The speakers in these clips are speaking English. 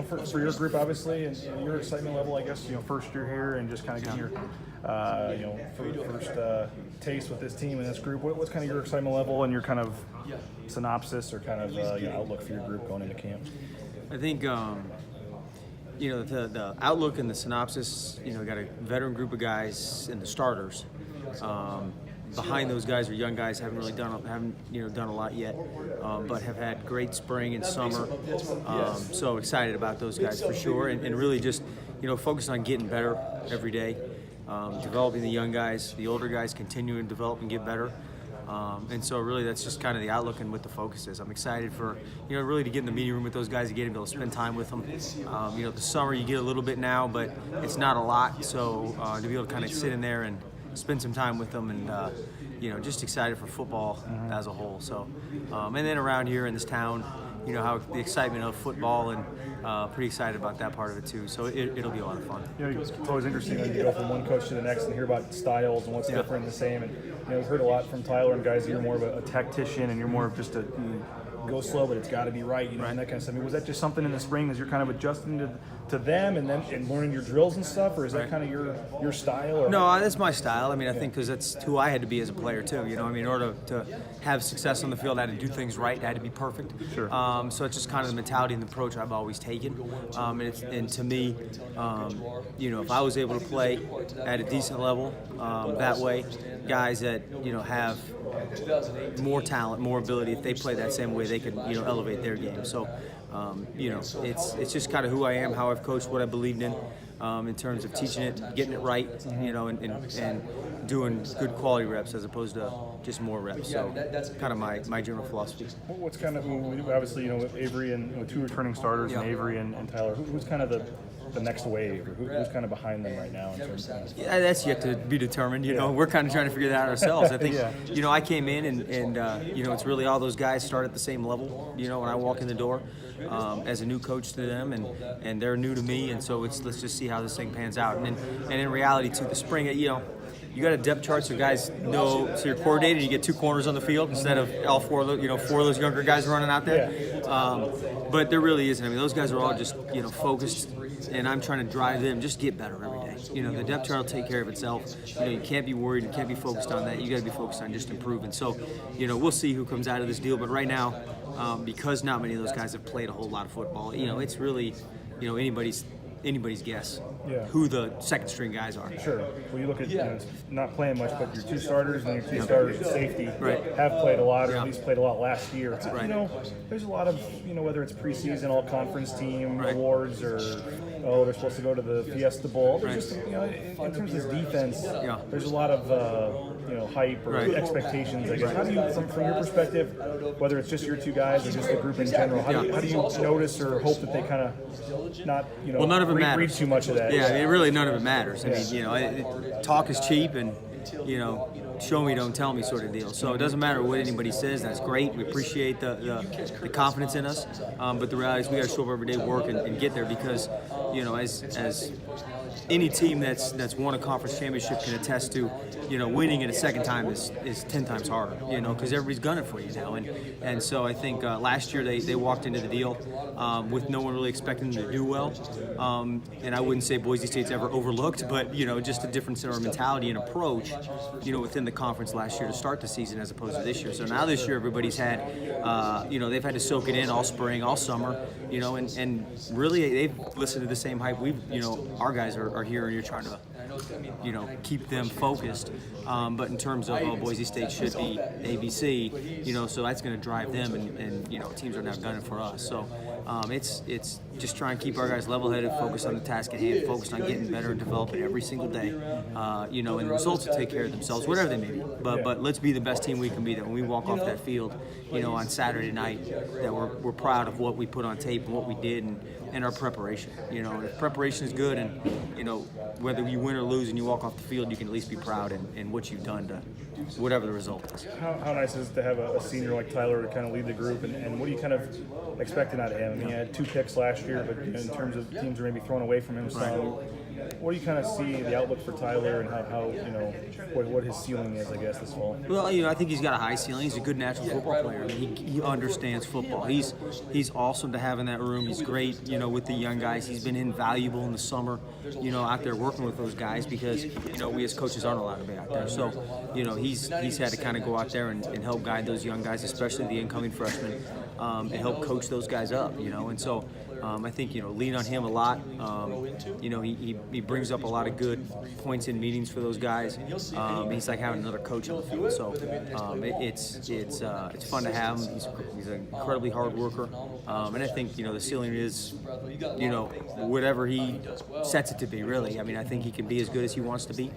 for your group, obviously, and your excitement level, I guess, first year here and just kind of getting your, first taste with this team and this group. What's kind of your excitement level and your kind of synopsis or kind of outlook for your group going into camp? I think, the outlook and the synopsis, got a veteran group of guys and the starters. Behind those guys are young guys, haven't done a lot yet, but have had great spring and summer. So excited about those guys for sure, and really just focused on getting better every day, developing the young guys, the older guys continue to develop and get better. And so really that's just kind of the outlook and what the focus is. I'm excited for, really to get in the meeting room with those guys, to get able to spend time with them. The summer you get a little bit now, but it's not a lot. So to be able to kind of sit in there and spend some time with them and, just excited for football as a whole. So, and then around here in this town, how the excitement of football and pretty excited about that part of it too. So it'll be a lot of fun. It's always interesting when you go from one coach to the next and hear about styles and what's different and the same. And we've heard a lot from Tyler and guys that you're more of a tactician and you're more of just a go slow, but it's got to be right, and that kind of stuff. I mean, was that just something in the spring as you're kind of adjusting to them and then learning your drills and stuff, or is that kind of your style? Or? No, that's my style. I mean, I think because that's who I had to be as a player too. In order to have success on the field, I had to do things right. I had to be perfect. Sure. So it's just kind of the mentality and the approach I've always taken. And to me, if I was able to play at a decent level that way, guys that have more talent, more ability, if they play that same way, they can elevate their game. So it's just kind of who I am, how I've coached, what I believed in terms of teaching it, getting it right, and doing good quality reps as opposed to just more reps. So that's kind of my general philosophy. What's kind of, obviously, with Avery and with two returning starters, and Avery and Tyler, who's kind of the next wave, or who's kind of behind them right now in terms of Yeah, that's yet to be determined. We're kind of trying to figure that out ourselves. I think, I came in and it's really all those guys start at the same level. When I walk in the door as a new coach to them, and they're new to me, and so let's just see how this thing pans out. And in reality, too, the spring, you got a depth chart so guys know, so you're coordinated, you get two corners on the field instead of all four of those younger guys running out there. But there really isn't. I mean, those guys are all just, focused, and I'm trying to drive them, just get better every day. The depth chart will take care of itself. You can't be worried, you can't be focused on that. You got to be focused on just improving. So, we'll see who comes out of this deal. But right now, because not many of those guys have played a whole lot of football, it's really, anybody's guess who the second string guys are. Sure. Well, you look at not playing much, but your two starters and your two starters at safety have played a lot, or at least played a lot last year. There's a lot of whether it's preseason all conference team awards or they're supposed to go to the Fiesta Bowl. There's just in terms of this defense, there's a lot of hype or expectations. I guess. How do you, from your perspective, whether it's just your two guys or just the group in general, how do you notice or hope that they kind of not none of it read too much of that? Yeah, really none of it matters. I mean, talk is cheap, and show me, don't tell me sort of deal. So it doesn't matter what anybody says. That's great. We appreciate the confidence in us. But the reality is we got to show up every day, work, and get there because, as any team that's won a conference championship can attest to, winning it a second time is 10 times harder, because everybody's gunning for you now. And so I think last year they walked into the deal with no one really expecting them to do well. And I wouldn't say Boise State's ever overlooked, but, just a difference in our mentality and approach, within the conference last year to start the season as opposed to this year. So now this year everybody's had, they've had to soak it in all spring, all summer, and really they've listened to the same hype we've, our guys are here, and you're trying to, keep them focused. But in terms of Boise State should be ABC, so that's going to drive them, and teams are now gunning for us. So it's just trying to keep our guys level-headed, focused on the task at hand, focused on getting better and developing every single day. And the results will take care of themselves, whatever they may be. But let's be the best team we can be. That when we walk off that field, on Saturday night, that we're proud of what we put on tape and what we did and our preparation. If preparation is good, and whether you win or lose and you walk off the field, you can at least be proud in what you've done to whatever the result is. How nice is it to have a senior like Tyler to kind of lead the group, and what are you kind of expecting out of him? I mean, he had 2 picks last year, but in terms of teams are maybe throwing away from him some. what do you kind of see the outlook for Tyler and how what his ceiling is, I guess, this fall? Well, I think he's got a high ceiling. He's a good natural football player. I mean, he understands football. He's awesome to have in that room. He's great, with the young guys. He's been invaluable in the summer, out there working with those guys because, we as coaches aren't allowed to be out there. So, he's had to kind of go out there and help guide those young guys, especially the incoming freshmen, and help coach those guys up, and so I think, lean on him a lot. He brings up a lot of good points in meetings for those guys. He's like having another coach on the field. So it's fun to have him. He's an incredibly hard worker. And I think, the ceiling is, whatever he sets it to be, really. I mean, I think he can be as good as he wants to be.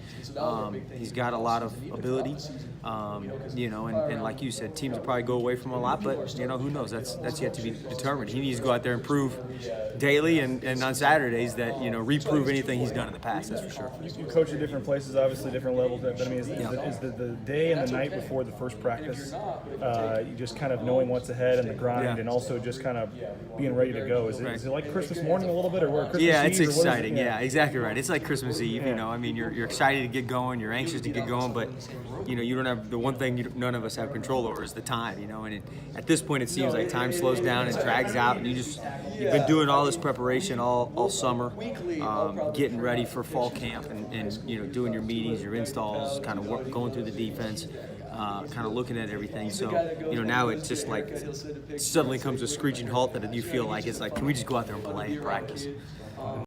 He's got a lot of ability, and like you said, teams will probably go away from him a lot, but, who knows? That's yet to be determined. He needs to go out there and prove daily and on Saturdays that, reprove anything he's done in the past, that's for sure. You coach at different places, obviously different levels, but I mean, is the day and the night before the first practice, you just kind of knowing what's ahead and the grind and also just kind of being ready to go? Is it like Christmas morning a little bit, or Christmas Eve? It's exciting. Yeah, exactly right. It's like Christmas Eve, I mean, you're excited to get going, you're anxious to get going, but, you don't have the one thing none of us have control over is the time, and at this point it seems like time slows down and drags out, and you've been doing all this preparation all summer, getting ready for fall camp and doing your meetings, your installs, kind of going through the defense, kind of looking at everything. So, now it's just like suddenly comes a screeching halt that you feel like it's like, can we just go out there and play and practice?